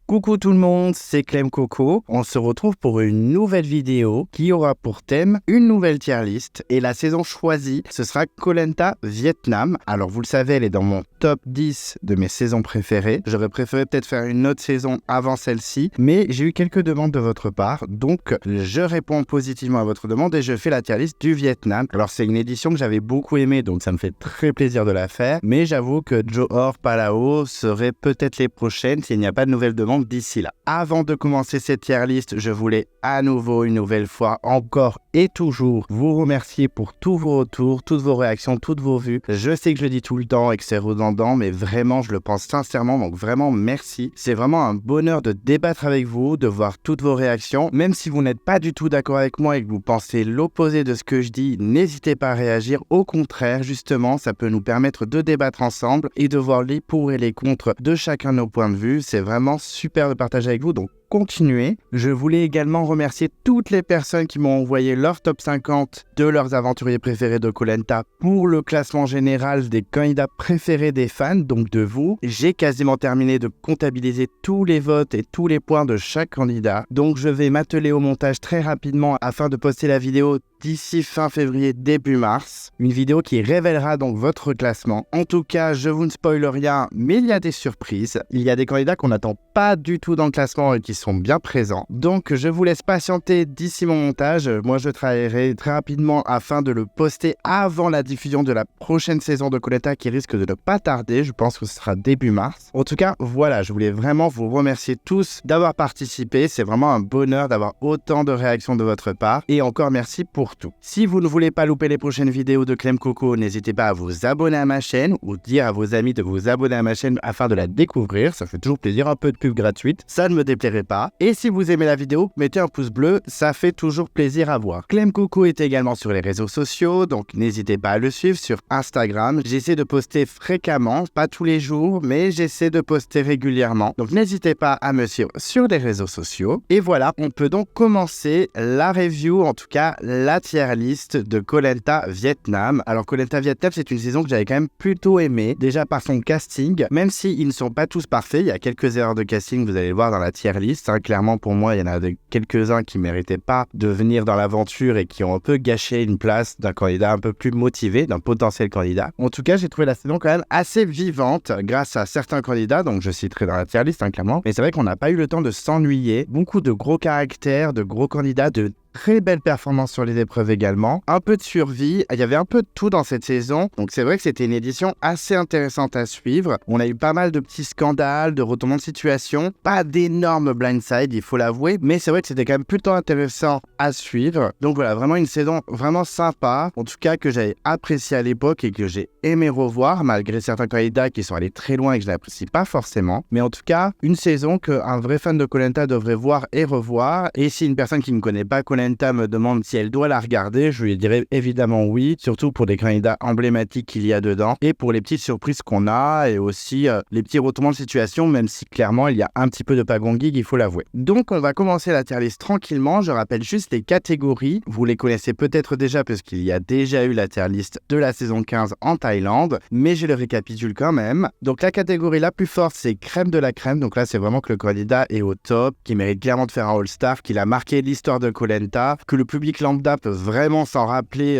Coucou tout le monde, c'est Clem Coco. On se retrouve pour une nouvelle vidéo qui aura pour thème une nouvelle tier list. Et la saison choisie, ce sera Koh Lanta Vietnam. Alors vous le savez, elle est dans mon top 10 de mes saisons préférées. J'aurais préféré peut-être faire une autre saison avant celle-ci, mais j'ai eu quelques demandes de votre part. Donc je réponds positivement à votre demande et je fais la tier list du Vietnam. Alors c'est une édition que j'avais beaucoup aimée, donc ça me fait très plaisir de la faire. Mais j'avoue que Johor Palau serait peut-être les prochaines s'il n'y a pas de nouvelles demandes d'ici là. Avant de commencer cette tier list, je voulais à nouveau, une nouvelle fois, encore et toujours, vous remercier pour tous vos retours, toutes vos réactions, toutes vos vues. Je sais que je le dis tout le temps et que c'est redondant, mais vraiment, je le pense sincèrement, donc vraiment merci. C'est vraiment un bonheur de débattre avec vous, de voir toutes vos réactions. Même si vous n'êtes pas du tout d'accord avec moi et que vous pensez l'opposé de ce que je dis, n'hésitez pas à réagir. Au contraire, justement, ça peut nous permettre de débattre ensemble et de voir les pour et les contre de chacun de nos points de vue. C'est vraiment super de partager avec vous, donc continuez. Je voulais également remercier toutes les personnes qui m'ont envoyé leur top 50 de leurs aventuriers préférés de Koh Lanta pour le classement général des candidats préférés des fans, donc de vous. J'ai quasiment terminé de comptabiliser tous les votes et tous les points de chaque candidat, donc je vais m'atteler au montage très rapidement afin de poster la vidéo d'ici fin février, début mars. Une vidéo qui révélera donc votre classement. En tout cas, je vous ne spoil rien, mais il y a des surprises. Il y a des candidats qu'on n'attend pas du tout dans le classement et qui sont bien présents. Donc, je vous laisse patienter d'ici mon montage. Moi, je travaillerai très rapidement afin de le poster avant la diffusion de la prochaine saison de Koh Lanta qui risque de ne pas tarder. Je pense que ce sera début mars. En tout cas, voilà, je voulais vraiment vous remercier tous d'avoir participé. C'est vraiment un bonheur d'avoir autant de réactions de votre part. Et encore merci pour tout. Si vous ne voulez pas louper les prochaines vidéos de Clem Coco, n'hésitez pas à vous abonner à ma chaîne ou dire à vos amis de vous abonner à ma chaîne afin de la découvrir. Ça fait toujours plaisir, un peu de pub gratuite. Ça ne me déplairait pas. Et si vous aimez la vidéo, mettez un pouce bleu. Ça fait toujours plaisir à voir. Clem Coco est également sur les réseaux sociaux, donc n'hésitez pas à le suivre sur Instagram. J'essaie de poster fréquemment, pas tous les jours, mais j'essaie de poster régulièrement. Donc n'hésitez pas à me suivre sur les réseaux sociaux. Et voilà, on peut donc commencer la review, en tout cas la tier list de Koh Lanta Vietnam. Alors Koh Lanta Vietnam, c'est une saison que j'avais quand même plutôt aimée, déjà par son casting, même s'ils ne sont pas tous parfaits, il y a quelques erreurs de casting, vous allez le voir dans la tier list, clairement pour moi il y en a quelques-uns qui ne méritaient pas de venir dans l'aventure et qui ont un peu gâché une place d'un candidat un peu plus motivé, d'un potentiel candidat. En tout cas, j'ai trouvé la saison quand même assez vivante grâce à certains candidats, donc je citerai dans la tier list clairement, mais c'est vrai qu'on n'a pas eu le temps de s'ennuyer, beaucoup de gros caractères, de gros candidats, de très belle performance sur les épreuves également, un peu de survie, il y avait un peu de tout dans cette saison, donc c'est vrai que c'était une édition assez intéressante à suivre. On a eu pas mal de petits scandales, de retournements de situation, pas d'énormes blindside, il faut l'avouer, mais c'est vrai que c'était quand même plutôt intéressant à suivre. Donc voilà, vraiment une saison vraiment sympa, en tout cas que j'avais apprécié à l'époque et que j'ai aimé revoir, malgré certains candidats qui sont allés très loin et que je n'apprécie pas forcément. Mais en tout cas, une saison qu'un vrai fan de Koh Lanta devrait voir et revoir, et si une personne qui ne connaît pas Koh Lanta me demande si elle doit la regarder, je lui dirais évidemment oui, surtout pour les candidats emblématiques qu'il y a dedans et pour les petites surprises qu'on a et aussi les petits retournements de situation, même si clairement il y a un petit peu de pagong-gig, il faut l'avouer. Donc on va commencer la tier list tranquillement, je rappelle juste les catégories, vous les connaissez peut-être déjà parce qu'il y a déjà eu la tier list de la saison 15 en Thaïlande, mais je le récapitule quand même. Donc la catégorie la plus forte c'est crème de la crème, donc là c'est vraiment que le candidat est au top, qui mérite clairement de faire un all-star, qu'il a marqué l'histoire de Koh Lanta, que le public lambda peut vraiment s'en rappeler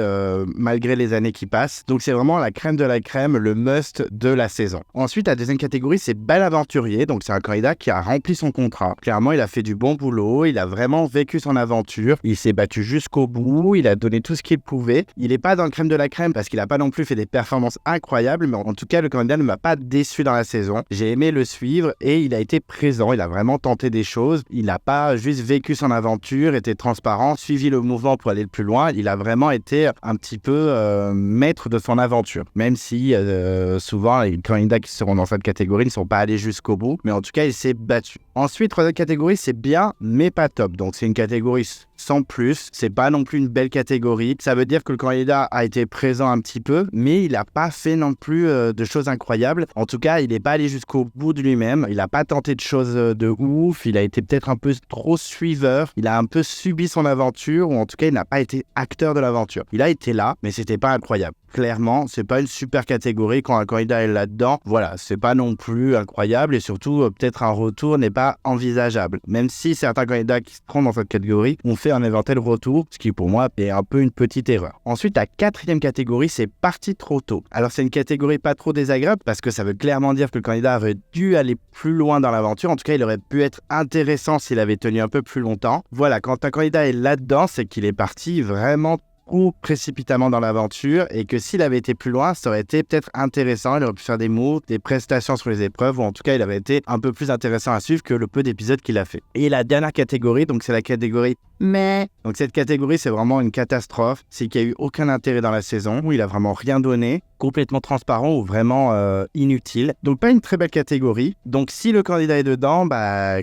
malgré les années qui passent. Donc c'est vraiment la crème de la crème, le must de la saison. Ensuite, la deuxième catégorie, c'est bel aventurier. Donc c'est un candidat qui a rempli son contrat. Clairement, il a fait du bon boulot, il a vraiment vécu son aventure, il s'est battu jusqu'au bout, il a donné tout ce qu'il pouvait. Il n'est pas dans le crème de la crème parce qu'il n'a pas non plus fait des performances incroyables, mais en tout cas, le candidat ne m'a pas déçu dans la saison. J'ai aimé le suivre et il a été présent, il a vraiment tenté des choses. Il n'a pas juste vécu son aventure, été transparent, suivi le mouvement pour aller le plus loin, il a vraiment été un petit peu maître de son aventure, même si souvent les candidats qui seront dans cette catégorie ne sont pas allés jusqu'au bout, mais en tout cas il s'est battu. Ensuite, troisième catégorie, c'est bien, mais pas top. Donc, c'est une catégorie sans plus. C'est pas non plus une belle catégorie. Ça veut dire que le candidat a été présent un petit peu, mais il n'a pas fait non plus de choses incroyables. En tout cas, il n'est pas allé jusqu'au bout de lui-même. Il n'a pas tenté de choses de ouf. Il a été peut-être un peu trop suiveur. Il a un peu subi son aventure, ou en tout cas, il n'a pas été acteur de l'aventure. Il a été là, mais c'était pas incroyable. Clairement, c'est pas une super catégorie quand un candidat est là-dedans. Voilà, c'est pas non plus incroyable et surtout, peut-être un retour n'est pas envisageable. Même si certains candidats qui se trouvent dans cette catégorie ont fait un éventuel retour, ce qui pour moi est un peu une petite erreur. Ensuite, la quatrième catégorie, c'est parti trop tôt. Alors, c'est une catégorie pas trop désagréable parce que ça veut clairement dire que le candidat aurait dû aller plus loin dans l'aventure. En tout cas, il aurait pu être intéressant s'il avait tenu un peu plus longtemps. Voilà, quand un candidat est là-dedans, c'est qu'il est parti vraiment trop précipitamment dans l'aventure et que s'il avait été plus loin, ça aurait été peut-être intéressant. Il aurait pu faire des moves, des prestations sur les épreuves, ou en tout cas, il aurait été un peu plus intéressant à suivre que le peu d'épisodes qu'il a fait. Et la dernière catégorie, donc c'est la catégorie mais. Donc cette catégorie, c'est vraiment une catastrophe. C'est qu'il n'y a eu aucun intérêt dans la saison, où il a vraiment rien donné, complètement transparent ou vraiment inutile. Donc pas une très belle catégorie. Donc si le candidat est dedans,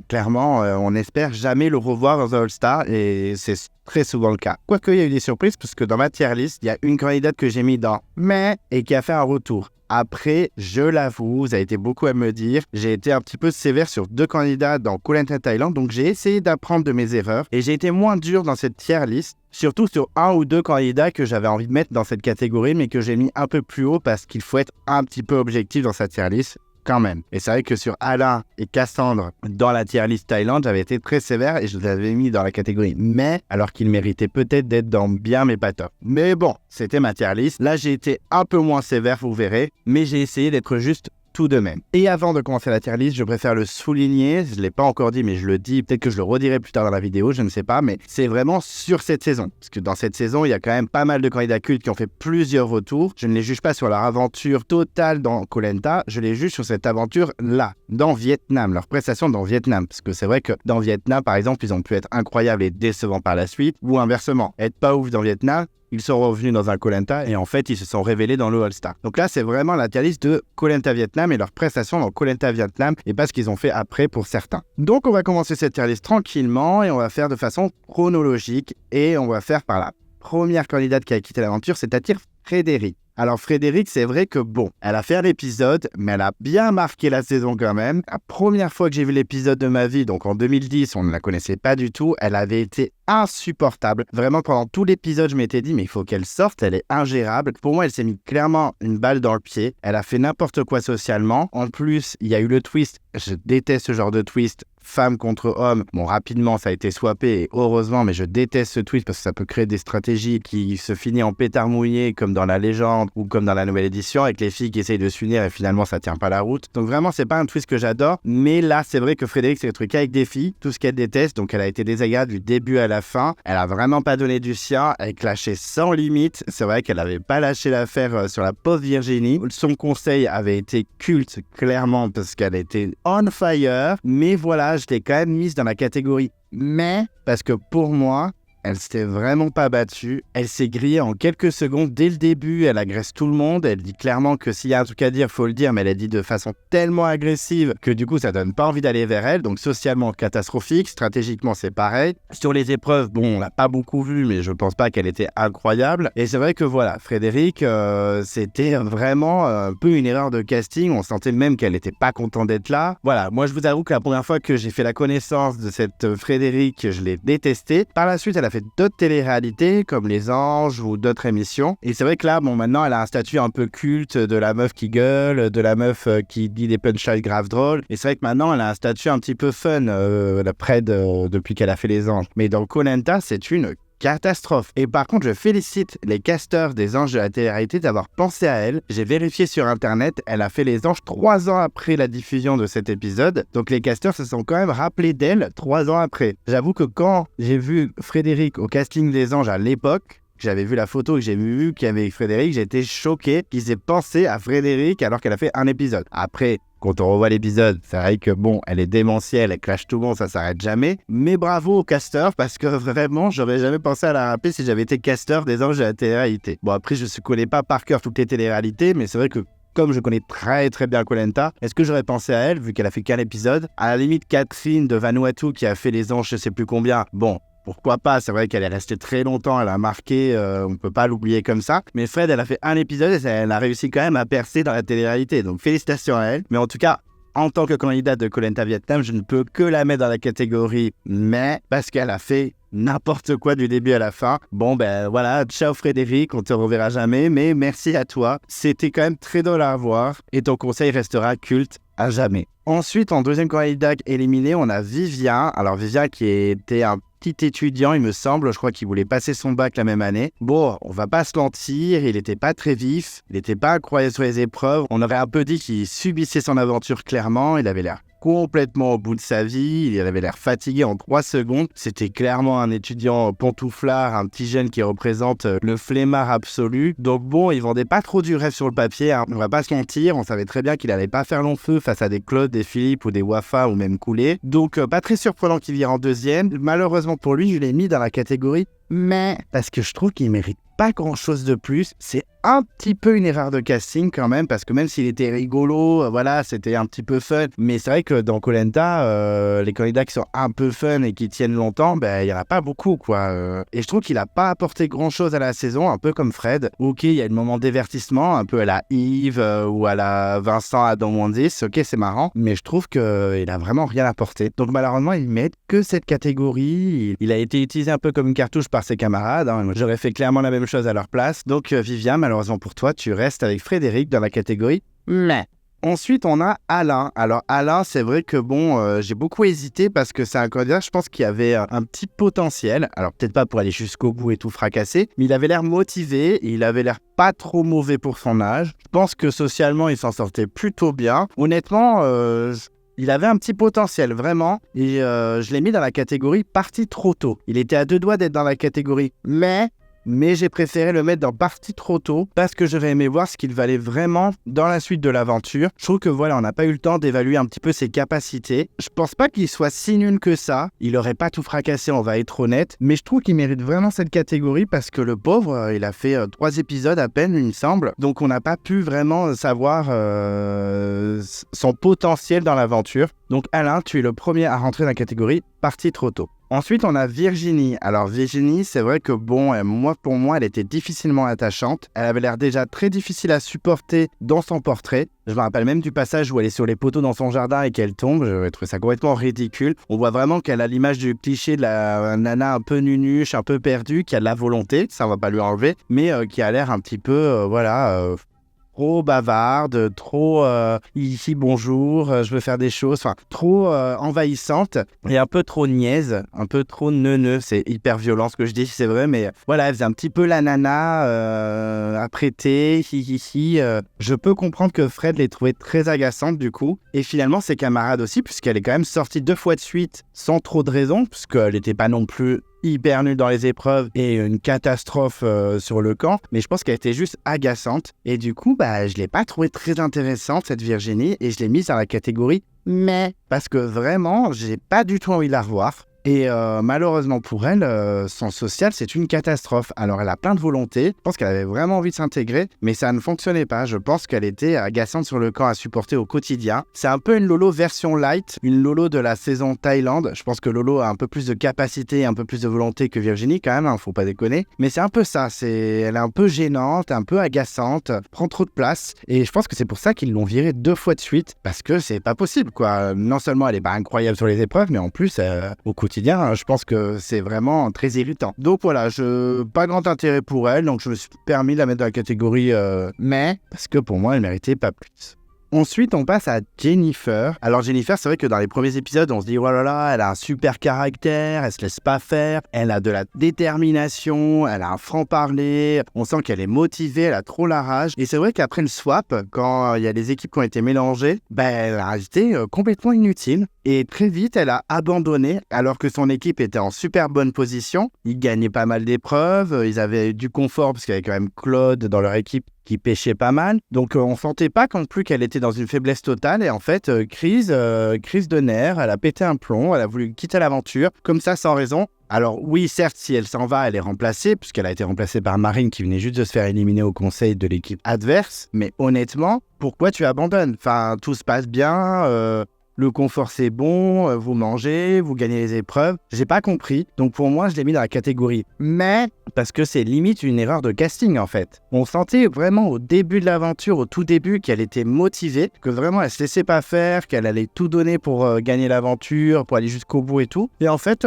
clairement, on espère jamais le revoir dans un All-Star et c'est très souvent le cas. Quoique, il y a eu des surprises, parce que dans ma tier list, il y a une candidate que j'ai mis dans mais et qui a fait un retour. Après, je l'avoue, ça a été beaucoup à me dire. J'ai été un petit peu sévère sur 2 candidats dans Koh Lanta Thailand, donc j'ai essayé d'apprendre de mes erreurs et j'ai été moins dur dans cette tier list, surtout sur 1 ou 2 candidats que j'avais envie de mettre dans cette catégorie, mais que j'ai mis un peu plus haut parce qu'il faut être un petit peu objectif dans sa tier list. Quand même. Et c'est vrai que sur Alain et Cassandre, dans la tier list Thaïlande, j'avais été très sévère et je les avais mis dans la catégorie mais, alors qu'ils méritaient peut-être d'être dans bien mais pas top. Mais bon, c'était ma tier list. Là, j'ai été un peu moins sévère, vous verrez, mais j'ai essayé d'être juste tout de même. Et avant de commencer la tier list, je préfère le souligner, je ne l'ai pas encore dit, mais je le dis, peut-être que je le redirai plus tard dans la vidéo, je ne sais pas, mais c'est vraiment sur cette saison. Parce que dans cette saison, il y a quand même pas mal de candidats cultes qui ont fait plusieurs retours. Je ne les juge pas sur leur aventure totale dans Koh Lanta, je les juge sur cette aventure-là, dans Vietnam, leur prestation dans Vietnam. Parce que c'est vrai que dans Vietnam, par exemple, ils ont pu être incroyables et décevants par la suite, ou inversement, être pas ouf dans Vietnam, ils sont revenus dans un Koh Lanta et en fait, ils se sont révélés dans le All-Star. Donc là, c'est vraiment la tier list de Koh Lanta Vietnam et leurs prestations dans Koh Lanta Vietnam et pas ce qu'ils ont fait après pour certains. Donc, on va commencer cette tier list tranquillement et on va faire de façon chronologique et on va faire par la première candidate qui a quitté l'aventure, c'est-à-dire Frédéric. Alors Frédéric, c'est vrai que bon, elle a fait un épisode, mais elle a bien marqué la saison quand même. La première fois que j'ai vu l'épisode de ma vie, donc en 2010, on ne la connaissait pas du tout, elle avait été insupportable. Vraiment, pendant tout l'épisode, je m'étais dit, mais il faut qu'elle sorte, elle est ingérable. Pour moi, elle s'est mis clairement une balle dans le pied. Elle a fait n'importe quoi socialement. En plus, il y a eu le twist. Je déteste ce genre de twist. Femme contre homme. Bon, rapidement, ça a été swappé et heureusement, mais je déteste ce twist parce que ça peut créer des stratégies qui se finissent en pétard mouillé comme dans la légende ou comme dans la nouvelle édition avec les filles qui essayent de s'unir et finalement ça tient pas la route. Donc vraiment, c'est pas un twist que j'adore, mais là, c'est vrai que Frédéric s'est retrouvé avec des filles, tout ce qu'elle déteste, donc elle a été désagréable du début à la fin. Elle a vraiment pas donné du sien, elle clashait sans limite. C'est vrai qu'elle avait pas lâché l'affaire sur la pauvre Virginie. Son conseil avait été culte, clairement, parce qu'elle était on fire, mais voilà, je l'ai quand même mise dans la catégorie mais, parce que pour moi, elle s'était vraiment pas battue. Elle s'est grillée en quelques secondes. Dès le début, elle agresse tout le monde. Elle dit clairement que s'il y a un truc à dire, faut le dire, mais elle a dit de façon tellement agressive que du coup, ça donne pas envie d'aller vers elle. Donc, socialement, catastrophique. Stratégiquement, c'est pareil. Sur les épreuves, bon, on l'a pas beaucoup vu, mais je pense pas qu'elle était incroyable. Et c'est vrai que voilà, Frédéric, c'était vraiment un peu une erreur de casting. On sentait même qu'elle était pas contente d'être là. Voilà, moi, je vous avoue que la première fois que j'ai fait la connaissance de cette Frédéric, je l'ai détestée. Par la suite, elle a fait d'autres téléréalités comme Les Anges ou d'autres émissions. Et c'est vrai que là, bon, maintenant, elle a un statut un peu culte de la meuf qui gueule, de la meuf qui dit des punchlines grave drôles. Et c'est vrai que maintenant, elle a un statut un petit peu fun depuis qu'elle a fait Les Anges. Mais dans Koh Lanta, c'est une catastrophe. Et par contre, je félicite les casteurs des Anges de la télé-réalité d'avoir pensé à elle. J'ai vérifié sur internet, elle a fait Les Anges 3 ans après la diffusion de cet épisode. Donc les casteurs se sont quand même rappelés d'elle 3 ans après. J'avoue que quand j'ai vu Frédéric au casting des Anges à l'époque, j'avais vu la photo et j'ai vu qu'il y avait Frédéric, j'ai été choqué qu'ils aient pensé à Frédéric alors qu'elle a fait un épisode. Après, quand on revoit l'épisode, c'est vrai que bon, elle est démentielle, elle clash tout le monde, ça s'arrête jamais. Mais bravo au casteur parce que vraiment, j'aurais jamais pensé à la rappeler si j'avais été casteur des Anges de la télé-réalité. Bon, après, je ne connais pas par cœur toutes les télé-réalités, mais c'est vrai que comme je connais très très bien Koh Lanta, est-ce que j'aurais pensé à elle, vu qu'elle a fait qu'un épisode? À la limite, Catherine de Vanuatu qui a fait les anges, je sais plus combien, bon, pourquoi pas, c'est vrai qu'elle est restée très longtemps, elle a marqué, on ne peut pas l'oublier comme ça. Mais Fred, elle a fait un épisode et elle a réussi quand même à percer dans la télé-réalité, donc félicitations à elle. Mais en tout cas, en tant que candidate de Koh Lanta Vietnam, je ne peux que la mettre dans la catégorie mais, parce qu'elle a fait n'importe quoi du début à la fin. Bon ben voilà, ciao Frédéric, on te reverra jamais, mais merci à toi. C'était quand même très drôle à voir et ton conseil restera culte à jamais. Ensuite, en deuxième candidat éliminé, on a Vivien. Alors Vivien qui était un petit étudiant, il me semble, je crois qu'il voulait passer son bac la même année. Bon, on va pas se mentir, il était pas très vif, il était pas incroyable sur les épreuves. On aurait un peu dit qu'il subissait son aventure clairement, il avait l'air complètement au bout de sa vie, il avait l'air fatigué en 3 secondes. C'était clairement un étudiant pantouflard, un petit jeune qui représente le flemmard absolu. Donc bon, il vendait pas trop du rêve sur le papier, hein. On va pas se mentir, on savait très bien qu'il allait pas faire long feu face à des Claude, des Philippe ou des Wafa ou même Coulé. Donc pas très surprenant qu'il vienne en deuxième. Malheureusement pour lui, je l'ai mis dans la catégorie mais parce que je trouve qu'il mérite pas grand chose de plus. C'est un petit peu une erreur de casting quand même, parce que même s'il était rigolo, voilà, c'était un petit peu fun. Mais c'est vrai que dans Koh Lanta, les candidats qui sont un peu fun et qui tiennent longtemps, ben il y en a pas beaucoup, quoi. Et je trouve qu'il a pas apporté grand chose à la saison, un peu comme Fred. Ok, il y a le moment de divertissement, un peu à la Yves ou à la Vincent Adam Mondis. Ok, c'est marrant, mais je trouve qu'il a vraiment rien apporté. Donc malheureusement, il mérite que cette catégorie. Il a été utilisé un peu comme une cartouche par ses camarades, hein. J'aurais fait clairement la même chose à leur place. Donc Vivien, malheureusement pour toi, tu restes avec Frédéric dans la catégorie mais. Ensuite, on a Alain. Alors Alain, c'est vrai que bon, j'ai beaucoup hésité parce que c'est un candidat, je pense, qui avait un petit potentiel. Alors peut-être pas pour aller jusqu'au bout et tout fracasser, mais il avait l'air motivé et il avait l'air pas trop mauvais pour son âge. Je pense que socialement, il s'en sortait plutôt bien. Honnêtement, il avait un petit potentiel, vraiment, et je l'ai mis dans la catégorie parti trop tôt. Il était à 2 doigts d'être dans la catégorie mais j'ai préféré le mettre dans partie trop tôt parce que j'aurais aimé voir ce qu'il valait vraiment dans la suite de l'aventure. Je trouve que voilà, on n'a pas eu le temps d'évaluer un petit peu ses capacités. Je pense pas qu'il soit si nul que ça. Il aurait pas tout fracassé, on va être honnête. Mais je trouve qu'il mérite vraiment cette catégorie parce que le pauvre, il a fait 3 épisodes à peine, il me semble. Donc on n'a pas pu vraiment savoir son potentiel dans l'aventure. Donc Alain, tu es le premier à rentrer dans la catégorie parti trop tôt. Ensuite, on a Virginie. Alors Virginie, c'est vrai que bon, pour moi, elle était difficilement attachante. Elle avait l'air déjà très difficile à supporter dans son portrait. Je me rappelle même du passage où elle est sur les poteaux dans son jardin et qu'elle tombe. Je trouve ça complètement ridicule. On voit vraiment qu'elle a l'image du cliché de la nana un peu nunuche, un peu perdue, qui a de la volonté, ça on va pas lui enlever, mais qui a l'air un petit peu, trop bavarde, trop ici bonjour, je veux faire des choses, enfin trop envahissante et un peu trop niaise, un peu trop neuneu. C'est hyper violent ce que je dis, c'est vrai, mais voilà, elle faisait un petit peu la nana apprêtée, Je peux comprendre que Fred l'ait trouvée très agaçante du coup, et finalement ses camarades aussi, puisqu'elle est quand même sortie 2 fois de suite sans trop de raison, puisqu'elle n'était pas non plus hyper nulle dans les épreuves et une catastrophe sur le camp, mais je pense qu'elle était juste agaçante et du coup je l'ai pas trouvée très intéressante cette Virginie et je l'ai mise dans la catégorie mais parce que vraiment j'ai pas du tout envie de la revoir. Et malheureusement pour elle, son social, c'est une catastrophe. Alors elle a plein de volonté, je pense qu'elle avait vraiment envie de s'intégrer, mais ça ne fonctionnait pas. Je pense qu'elle était agaçante sur le camp à supporter au quotidien. C'est un peu une Lolo version light, une Lolo de la saison Thaïlande. Je pense que Lolo a un peu plus de capacité, un peu plus de volonté que Virginie quand même, hein, faut pas déconner. Mais c'est un peu ça, elle est un peu gênante, un peu agaçante, prend trop de place. Et je pense que c'est pour ça qu'ils l'ont virée 2 fois de suite, parce que c'est pas possible quoi. Non seulement elle est pas incroyable sur les épreuves, mais en plus au quotidien, je pense que c'est vraiment très irritant. Donc voilà, pas grand intérêt pour elle, donc je me suis permis de la mettre dans la catégorie mais, parce que pour moi, elle méritait pas plus. Ensuite, on passe à Jennifer. Alors Jennifer, c'est vrai que dans les premiers épisodes, on se dit « Oh là là, elle a un super caractère, elle se laisse pas faire, elle a de la détermination, elle a un franc-parler, on sent qu'elle est motivée, elle a trop la rage. » Et c'est vrai qu'après le swap, quand il y a des équipes qui ont été mélangées, elle a été complètement inutile. Et très vite, elle a abandonné alors que son équipe était en super bonne position. Ils gagnaient pas mal d'épreuves, ils avaient du confort parce qu'il y avait quand même Claude dans leur équipe qui pêchait pas mal. Donc on sentait pas non plus qu'elle était dans une faiblesse totale. Et en fait, crise de nerfs, elle a pété un plomb, elle a voulu quitter l'aventure comme ça sans raison. Alors oui, certes, si elle s'en va, elle est remplacée, puisqu'elle a été remplacée par Marine qui venait juste de se faire éliminer au conseil de l'équipe adverse. Mais honnêtement, pourquoi tu abandonnes? Enfin, tout se passe bien, le confort c'est bon, vous mangez, vous gagnez les épreuves. J'ai pas compris, donc pour moi je l'ai mis dans la catégorie mais, parce que c'est limite une erreur de casting en fait. On sentait vraiment au début de l'aventure, au tout début, qu'elle était motivée, que vraiment elle se laissait pas faire, qu'elle allait tout donner pour gagner l'aventure, pour aller jusqu'au bout et tout. Et en fait,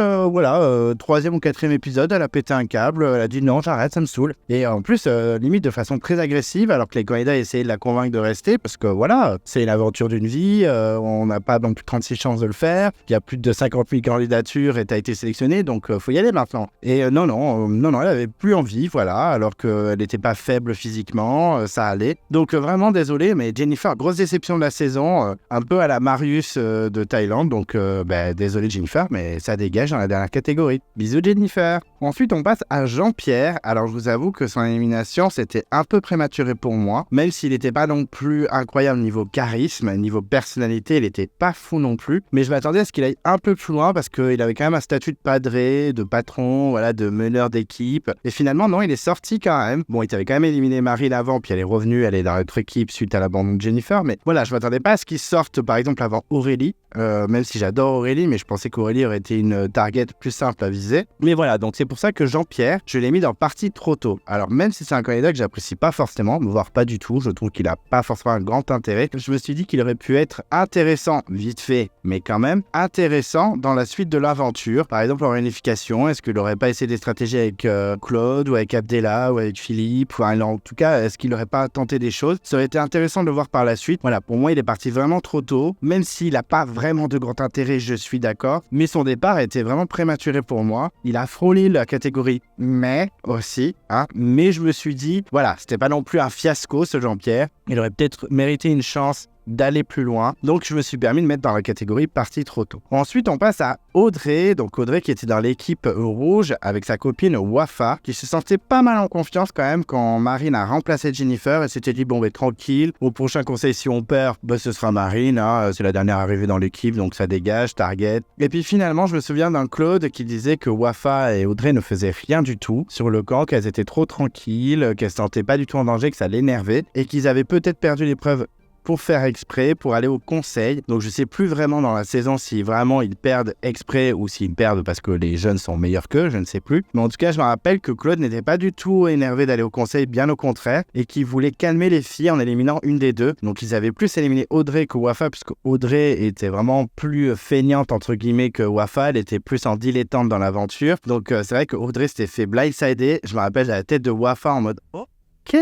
troisième ou quatrième épisode, elle a pété un câble, elle a dit non, j'arrête, ça me saoule. Et en plus, limite de façon très agressive, alors que les candidats essayaient de la convaincre de rester, parce que voilà, c'est l'aventure d'une vie, on n'a pas donc 36 chances de le faire, il y a plus de 50 000 candidatures et tu as été sélectionné, donc faut y aller maintenant. Et non, elle avait plus envie, voilà, alors qu'elle n'était pas faible physiquement, ça allait. Donc vraiment désolé, mais Jennifer, grosse déception de la saison, un peu à la Marius de Thaïlande, donc désolé Jennifer, mais ça dégage dans la dernière catégorie. Bisous Jennifer. Ensuite, on passe à Jean-Pierre. Alors je vous avoue que son élimination, c'était un peu prématuré pour moi, même s'il n'était pas non plus incroyable niveau charisme, niveau personnalité, il n'était pas fou non plus, mais je m'attendais à ce qu'il aille un peu plus loin parce qu'il avait quand même un statut de padré, de patron, voilà, de meneur d'équipe. Et finalement, non, il est sorti quand même. Bon, il avait quand même éliminé Marine avant, puis elle est revenue, elle est dans notre équipe suite à l'abandon de Jennifer, mais voilà, je m'attendais pas à ce qu'il sorte par exemple avant Aurélie, même si j'adore Aurélie, mais je pensais qu'Aurélie aurait été une target plus simple à viser. Mais voilà, donc c'est pour ça que Jean-Pierre, je l'ai mis dans partie trop tôt. Alors même si c'est un candidat que j'apprécie pas forcément, voire pas du tout, je trouve qu'il a pas forcément un grand intérêt, je me suis dit qu'il aurait pu être intéressant, vite fait, mais quand même intéressant dans la suite de l'aventure. Par exemple en réunification, est-ce qu'il n'aurait pas essayé des stratégies avec Claude ou avec Abdella ou avec Philippe, enfin, en tout cas, est-ce qu'il n'aurait pas tenté des choses? Ça aurait été intéressant de le voir par la suite. Voilà, pour moi, il est parti vraiment trop tôt, même s'il n'a pas vraiment de grand intérêt, je suis d'accord, mais son départ était vraiment prématuré pour moi. Il a frôlé la catégorie mais aussi, mais je me suis dit, voilà, c'était pas non plus un fiasco ce Jean-Pierre, il aurait peut-être mérité une chance d'aller plus loin. Donc, je me suis permis de mettre dans la catégorie partie trop tôt. Ensuite, on passe à Audrey. Donc, Audrey qui était dans l'équipe rouge avec sa copine Wafa, qui se sentait pas mal en confiance quand même quand Marine a remplacé Jennifer. Elle s'était dit, bon, tranquille. Au prochain conseil, si on perd, ce sera Marine. C'est la dernière arrivée dans l'équipe, donc ça dégage, target. Et puis finalement, je me souviens d'un Claude qui disait que Wafa et Audrey ne faisaient rien du tout sur le camp, qu'elles étaient trop tranquilles, qu'elles se sentaient pas du tout en danger, que ça l'énervait et qu'ils avaient peut-être perdu l'épreuve pour faire exprès, pour aller au conseil. Donc je sais plus vraiment dans la saison si vraiment ils perdent exprès ou s'ils perdent parce que les jeunes sont meilleurs qu'eux, je ne sais plus. Mais en tout cas, je me rappelle que Claude n'était pas du tout énervé d'aller au conseil, bien au contraire, et qu'il voulait calmer les filles en éliminant une des deux. Donc ils avaient plus éliminé Audrey que Wafa, puisque Audrey était vraiment plus feignante entre guillemets que Wafa, elle était plus en dilettante dans l'aventure. Donc c'est vrai que Audrey s'était fait blindsider. Je me rappelle à la tête de Wafa en mode ok,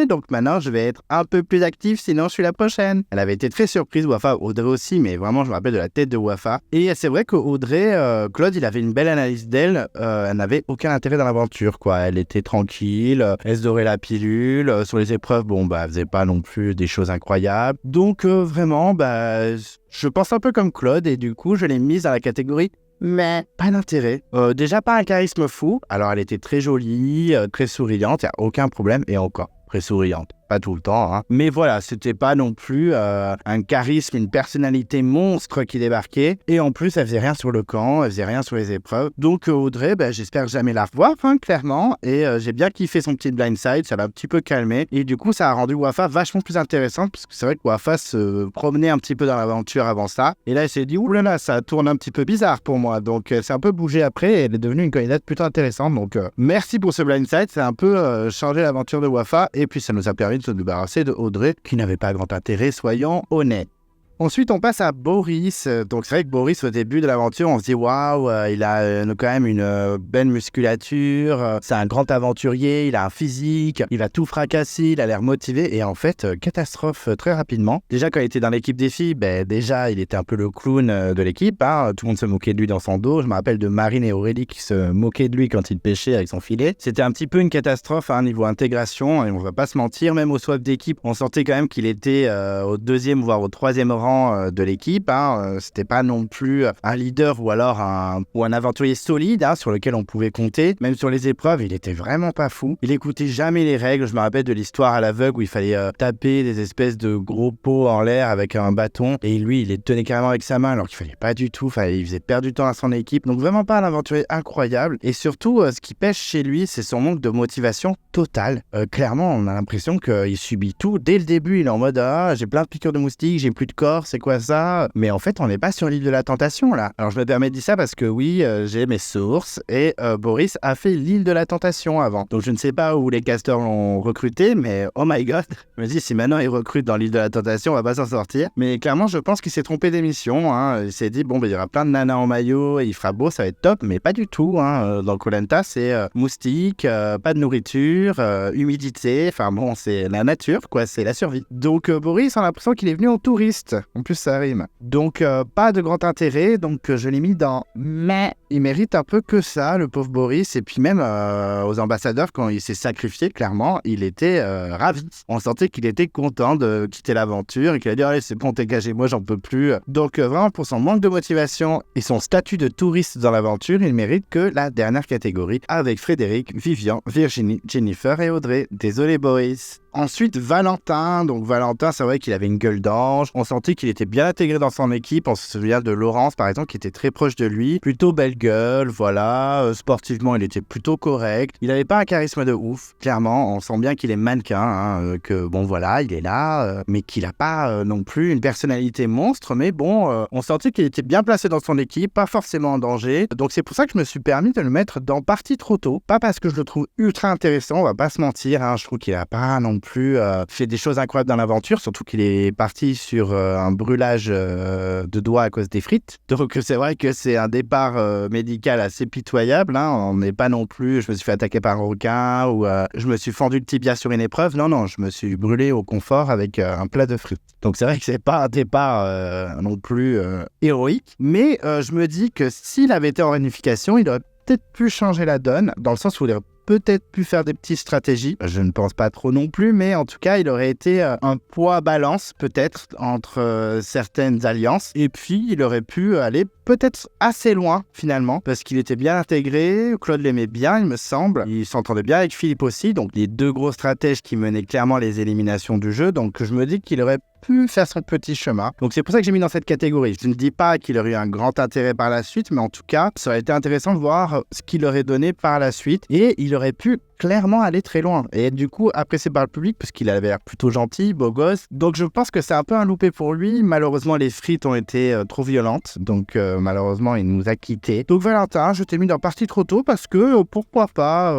donc maintenant je vais être un peu plus active, sinon je suis la prochaine. Elle avait été très surprise, Wafa, Audrey aussi, mais vraiment je me rappelle de la tête de Wafa. Et c'est vrai qu'Audrey, Claude, il avait une belle analyse d'elle, elle n'avait aucun intérêt dans l'aventure, quoi. Elle était tranquille, elle se dorait la pilule, sur les épreuves, elle faisait pas non plus des choses incroyables. Donc vraiment, je pense un peu comme Claude, et du coup je l'ai mise dans la catégorie mais pas d'intérêt. Déjà pas un charisme fou. Alors elle était très jolie, très souriante, il n'y a aucun problème. Et encore, très souriante. Pas tout le temps, mais voilà, c'était pas non plus un charisme, une personnalité monstre qui débarquait. Et en plus, elle faisait rien sur le camp, elle faisait rien sur les épreuves. Donc Audrey, j'espère jamais la revoir, clairement. Et j'ai bien kiffé son petit blindside, ça l'a un petit peu calmé. Et du coup, ça a rendu Wafa vachement plus intéressante, parce que c'est vrai que Wafa se promenait un petit peu dans l'aventure avant ça. Et là, elle s'est dit, oulala, ça tourne un petit peu bizarre pour moi. Donc elle s'est un peu bougée après, et elle est devenue une candidate plutôt intéressante. Donc merci pour ce blindside, c'est un peu changé l'aventure de Wafa. Et puis ça nous a permis de se débarrasser de Audrey, qui n'avait pas grand intérêt, soyons honnêtes. Ensuite, on passe à Boris. Donc, c'est vrai que Boris, au début de l'aventure, on se dit waouh, il a quand même une belle musculature, c'est un grand aventurier, il a un physique, il va tout fracasser, il a l'air motivé. Et en fait, catastrophe très rapidement. Déjà, quand il était dans l'équipe des filles, déjà, il était un peu le clown de l'équipe. Tout le monde se moquait de lui dans son dos. Je me rappelle de Marine et Aurélie qui se moquaient de lui quand il pêchait avec son filet. C'était un petit peu une catastrophe niveau intégration. Et on va pas se mentir, même au swap d'équipe, on sentait quand même qu'il était au deuxième, voire au troisième rang rang de l'équipe. C'était pas non plus un leader ou alors un aventurier solide sur lequel on pouvait compter. Même sur les épreuves, il était vraiment pas fou. Il écoutait jamais les règles. Je me rappelle de l'histoire à l'aveugle où il fallait taper des espèces de gros pots en l'air avec un bâton. Et lui, il les tenait carrément avec sa main alors qu'il fallait pas du tout. Il faisait perdre du temps à son équipe. Donc vraiment pas un aventurier incroyable. Et surtout, ce qui pêche chez lui, c'est son manque de motivation totale. Clairement, on a l'impression qu'il subit tout. Dès le début, il est en mode « Ah, j'ai plein de piqûres de moustiques, j'ai plus de corps, c'est quoi ça ?» Mais en fait, on n'est pas sur l'île de la tentation, là. Alors, je me permets de dire ça parce que oui, j'ai mes sources et Boris a fait l'île de la tentation avant. Donc, je ne sais pas où les casteurs l'ont recruté, mais oh my god, je me dis, si maintenant il recrute dans l'île de la tentation, on va pas s'en sortir. Mais clairement, je pense qu'il s'est trompé d'émission. Il s'est dit, bon, il y aura plein de nanas en maillot, et il fera beau, ça va être top, mais pas du tout. Dans Koh Lanta, c'est moustiques, pas de nourriture, humidité, enfin bon, c'est la nature, quoi, c'est la survie. Donc Boris, on a l'impression qu'il est venu en touriste. En plus, ça rime. Donc, pas de grand intérêt, donc je l'ai mis dans « mais ». Il mérite un peu que ça, le pauvre Boris. Et puis même aux ambassadeurs, quand il s'est sacrifié, clairement, il était ravi. On sentait qu'il était content de quitter l'aventure et qu'il a dit « Allez, c'est bon, dégagez-moi, j'en peux plus ». Donc vraiment, pour son manque de motivation et son statut de touriste dans l'aventure, il mérite que la dernière catégorie avec Frédéric, Vivian, Virginie, Jennifer et Audrey. Désolé Boris. Ensuite, Valentin. Donc Valentin, c'est vrai qu'il avait une gueule d'ange. On sentait qu'il était bien intégré dans son équipe. On se souvient de Laurence, par exemple, qui était très proche de lui. Plutôt belle gueule, voilà. Sportivement, il était plutôt correct. Il n'avait pas un charisme de ouf. Clairement, on sent bien qu'il est mannequin. Que bon, voilà, il est là. Mais qu'il n'a pas non plus une personnalité monstre. Mais bon, on sentait qu'il était bien placé dans son équipe. Pas forcément en danger. Donc c'est pour ça que je me suis permis de le mettre dans Partie trop tôt. Pas parce que je le trouve ultra intéressant. On va pas se mentir. Je trouve qu'il n'a pas non plus fait des choses incroyables dans l'aventure, surtout qu'il est parti sur un brûlage de doigts à cause des frites. Donc c'est vrai que c'est un départ médical assez pitoyable. On n'est pas non plus, je me suis fait attaquer par un requin ou je me suis fendu le tibia sur une épreuve. Non, je me suis brûlé au confort avec un plat de frites. Donc c'est vrai que c'est pas un départ non plus héroïque, mais je me dis que s'il avait été en réunification, il aurait peut-être pu changer la donne, dans le sens où il aurait peut-être pu faire des petites stratégies. Je ne pense pas trop non plus, mais en tout cas, il aurait été un poids-balance peut-être entre certaines alliances. Et puis, il aurait pu aller peut-être assez loin finalement, parce qu'il était bien intégré. Claude l'aimait bien, il me semble. Il s'entendait bien avec Philippe aussi. Donc, les deux gros stratèges qui menaient clairement les éliminations du jeu. Donc, je me dis qu'il aurait pu faire son petit chemin. Donc c'est pour ça que j'ai mis dans cette catégorie. Je ne dis pas qu'il aurait eu un grand intérêt par la suite, mais en tout cas, ça aurait été intéressant de voir ce qu'il aurait donné par la suite. Et il aurait pu clairement aller très loin et être du coup apprécié par le public parce qu'il avait l'air plutôt gentil, beau gosse. Donc je pense que c'est un peu un loupé pour lui. Malheureusement, les frites ont été trop violentes. Donc malheureusement, il nous a quittés. Donc Valentin, je t'ai mis dans Partie trop tôt parce que pourquoi pas,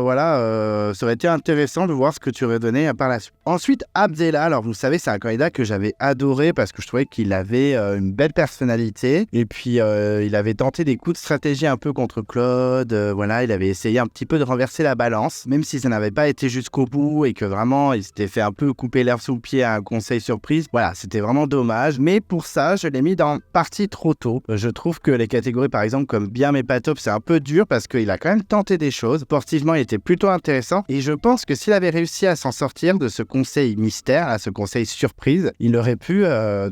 ça aurait été intéressant de voir ce que tu aurais donné par la suite. Ensuite, Abdella. Alors vous savez, c'est un candidat que j'avais adoré parce que je trouvais qu'il avait une belle personnalité et puis il avait tenté des coups de stratégie un peu contre Claude. Il avait essayé un petit peu de renverser la balance, même si ça n'avait pas été jusqu'au bout et que vraiment il s'était fait un peu couper l'herbe sous le pied à un conseil surprise. Voilà, c'était vraiment dommage. Mais pour ça, je l'ai mis dans Partie trop tôt. Je trouve que les catégories, par exemple, comme bien mais pas top, c'est un peu dur parce qu'il a quand même tenté des choses. Sportivement, il était plutôt intéressant et je pense que s'il avait réussi à s'en sortir de ce conseil mystère, à ce conseil surprise, il aurait pu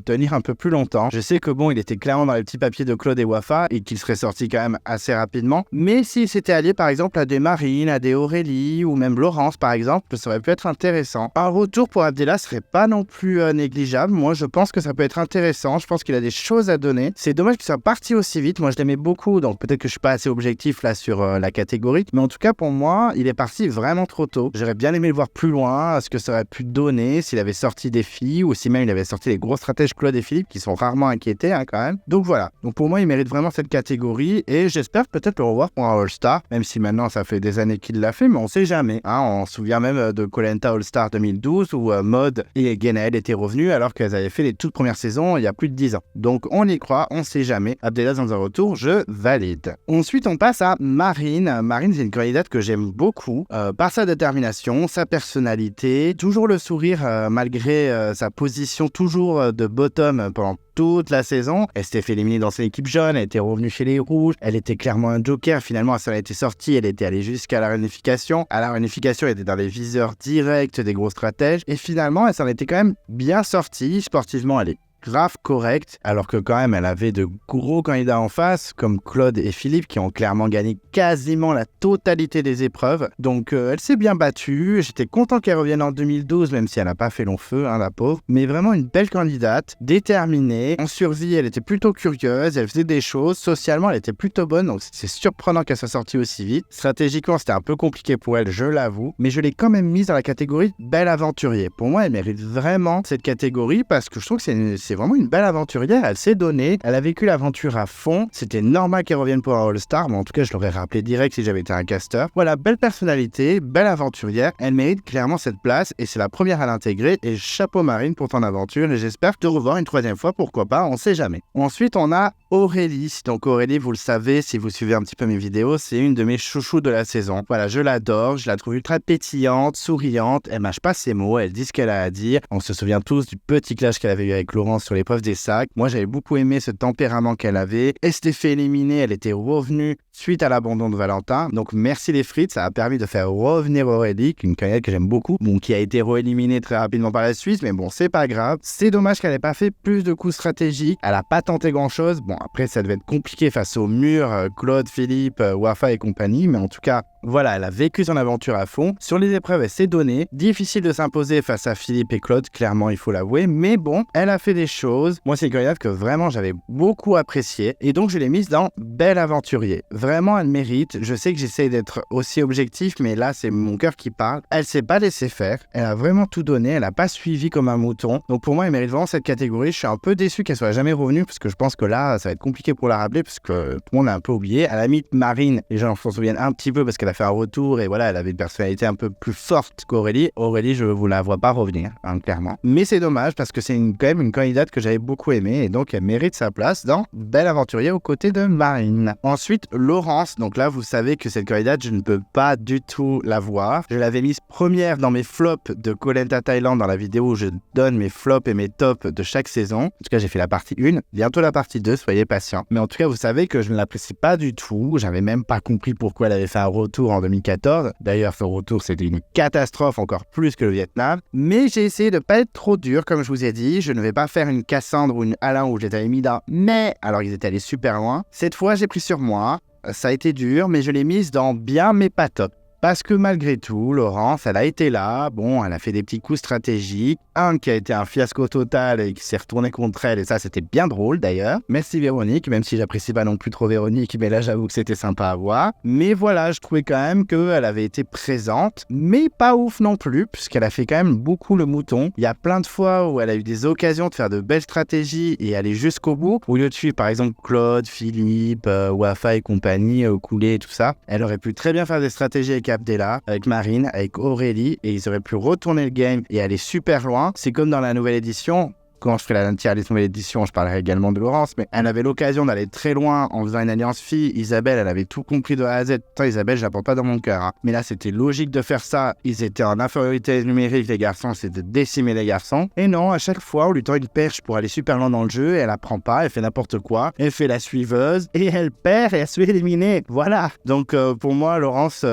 tenir un peu plus longtemps. Je sais que bon, il était clairement dans les petits papiers de Claude et Wafa et qu'il serait sorti quand même assez rapidement. Mais s'il s'était allié, par exemple, à des Marine, à des Aurélie ou même Laurence, par exemple, ça aurait pu être intéressant. Un retour pour Abdella serait pas non plus négligeable. Moi, je pense que ça peut être intéressant. Je pense qu'il a des choses à donner. C'est dommage qu'il soit parti aussi vite. Moi, je l'aimais beaucoup, donc peut-être que je suis pas assez objectif là sur la catégorie. Mais en tout cas, pour moi, il est parti vraiment trop tôt. J'aurais bien aimé le voir plus loin, ce que ça aurait pu donner s'il avait sorti des filles ou si même il avait sorti les gros stratèges Claude et Philippe qui sont rarement inquiétés quand même. Donc voilà. Donc pour moi, il mérite vraiment cette catégorie et j'espère peut-être le revoir pour un All-Star, même si maintenant ça fait des années qu'il l'a fait, mais on sait jamais. On se souvient même de Koh Lanta All-Star 2012 où Maud et Genaël étaient revenus alors qu'elles avaient fait les toutes premières saisons il y a plus de 10 ans. Donc on y croit, on sait jamais. Abdella dans un retour, je valide. Ensuite, on passe à Marine. Marine, c'est une candidate que j'aime beaucoup par sa détermination, sa personnalité, toujours le sourire malgré sa position toujours de bottom pendant toute la saison. Elle s'était fait éliminer dans son équipe jaune, elle était revenue chez les rouges, elle était clairement un joker. Finalement, elle a été sortie, elle était allée jusqu'à la réunification. À la réunification, elle était dans les viseurs directs des gros stratèges et finalement, elle s'en était quand même bien sortie. Sportivement, elle est grave correcte, alors que quand même elle avait de gros candidats en face, comme Claude et Philippe, qui ont clairement gagné quasiment la totalité des épreuves. Donc elle s'est bien battue, j'étais content qu'elle revienne en 2012, même si elle n'a pas fait long feu, la pauvre. Mais vraiment une belle candidate, déterminée. En survie, elle était plutôt curieuse, elle faisait des choses. Socialement, elle était plutôt bonne, donc c'est surprenant qu'elle soit sortie aussi vite. Stratégiquement, c'était un peu compliqué pour elle, je l'avoue. Mais je l'ai quand même mise dans la catégorie belle aventurier. Pour moi, elle mérite vraiment cette catégorie parce que je trouve que c'est vraiment une belle aventurière. Elle s'est donnée, elle a vécu l'aventure à fond. C'était normal qu'elle revienne pour un All-Star, mais en tout cas, je l'aurais rappelé direct si j'avais été un casteur. Voilà, belle personnalité, belle aventurière. Elle mérite clairement cette place et c'est la première à l'intégrer. Et chapeau Marine pour ton aventure et j'espère te revoir une troisième fois, pourquoi pas, on sait jamais. Ensuite, on a Aurélie. Donc Aurélie, vous le savez, si vous suivez un petit peu mes vidéos, c'est une de mes chouchous de la saison. Voilà, je l'adore, je la trouve ultra pétillante, souriante, elle mâche pas ses mots, elle dit ce qu'elle a à dire. On se souvient tous du petit clash qu'elle avait eu avec Laurence sur l'épreuve des sacs. Moi, j'avais beaucoup aimé ce tempérament qu'elle avait. Elle s'était fait éliminer, elle était revenue suite à l'abandon de Valentin. Donc merci les frites, ça a permis de faire revenir Aurélie, une candidate que j'aime beaucoup, bon, qui a été rééliminée très rapidement par la suite, mais bon, c'est pas grave. C'est dommage qu'elle n'ait pas fait plus de coups stratégiques, elle a pas tenté grand chose. Bon, après, ça devait être compliqué face au mur, Claude, Philippe, Wafa et compagnie, mais en tout cas, voilà, elle a vécu son aventure à fond. Sur les épreuves, elle s'est donnée. Difficile de s'imposer face à Philippe et Claude, clairement, il faut l'avouer. Mais bon, elle a fait des choses. Moi, c'est une candidate que vraiment j'avais beaucoup appréciée. Et donc, je l'ai mise dans Belle Aventurier. Vraiment, elle mérite. Je sais que j'essaie d'être aussi objectif, mais là, c'est mon cœur qui parle. Elle s'est pas laissée faire. Elle a vraiment tout donné. Elle a pas suivi comme un mouton. Donc, pour moi, elle mérite vraiment cette catégorie. Je suis un peu déçu qu'elle soit jamais revenue, parce que je pense que là, ça va être compliqué pour la rappeler, parce que tout le monde a un peu oublié. À la limite, Marine, les gens s'en souviennent un petit peu parce qu'elle a fait un retour et voilà, elle avait une personnalité un peu plus forte qu'Aurélie. Aurélie, je vous la vois pas revenir, clairement. Mais c'est dommage parce que c'est quand même une candidate que j'avais beaucoup aimée et donc elle mérite sa place dans Belle Aventurier aux côtés de Marine. Ensuite, Laurence. Donc là, vous savez que cette candidate, je ne peux pas du tout la voir. Je l'avais mise première dans mes flops de Koh Lanta Thailand dans la vidéo où je donne mes flops et mes tops de chaque saison. En tout cas, j'ai fait la partie 1, bientôt la partie 2, soyez patients. Mais en tout cas, vous savez que je ne l'apprécie pas du tout. J'avais même pas compris pourquoi elle avait fait un retour en 2014. D'ailleurs, ce retour, c'était une catastrophe, encore plus que le Vietnam. Mais j'ai essayé de pas être trop dur, comme je vous ai dit. Je ne vais pas faire une Cassandre ou une Alain où j'étais mis dans mais alors ils étaient allés super loin. Cette fois, j'ai pris sur moi. Ça a été dur, mais je l'ai mise dans bien, mais pas top. Parce que malgré tout, Laurence, elle a été là, bon, elle a fait des petits coups stratégiques, un qui a été un fiasco total et qui s'est retourné contre elle, et ça c'était bien drôle d'ailleurs. Merci Véronique, même si j'apprécie pas non plus trop Véronique, mais là j'avoue que c'était sympa à voir. Mais voilà, je trouvais quand même qu'elle avait été présente, mais pas ouf non plus, puisqu'elle a fait quand même beaucoup le mouton. Il y a plein de fois où elle a eu des occasions de faire de belles stratégies et aller jusqu'au bout, au lieu de suivre par exemple Claude, Philippe, Wafa et compagnie, Coulet et tout ça. Elle aurait pu très bien faire des stratégies avec Abdella, avec Marine, avec Aurélie, et ils auraient pu retourner le game et aller super loin. C'est comme dans la nouvelle édition. Quand je ferai la tier list nouvelle édition, je parlerai également de Laurence, mais elle avait l'occasion d'aller très loin en faisant une alliance fille. Isabelle, elle avait tout compris de A à Z. Putain, Isabelle, je la porte pas dans mon cœur. Mais là, c'était logique de faire ça. Ils étaient en infériorité numérique, les garçons, c'était de décimer les garçons. Et non, à chaque fois, on lui tend une perche pour aller super loin dans le jeu, et elle apprend pas, elle fait n'importe quoi. Elle fait la suiveuse, et elle perd, et elle se fait éliminer. Voilà. Donc, pour moi, Laurence,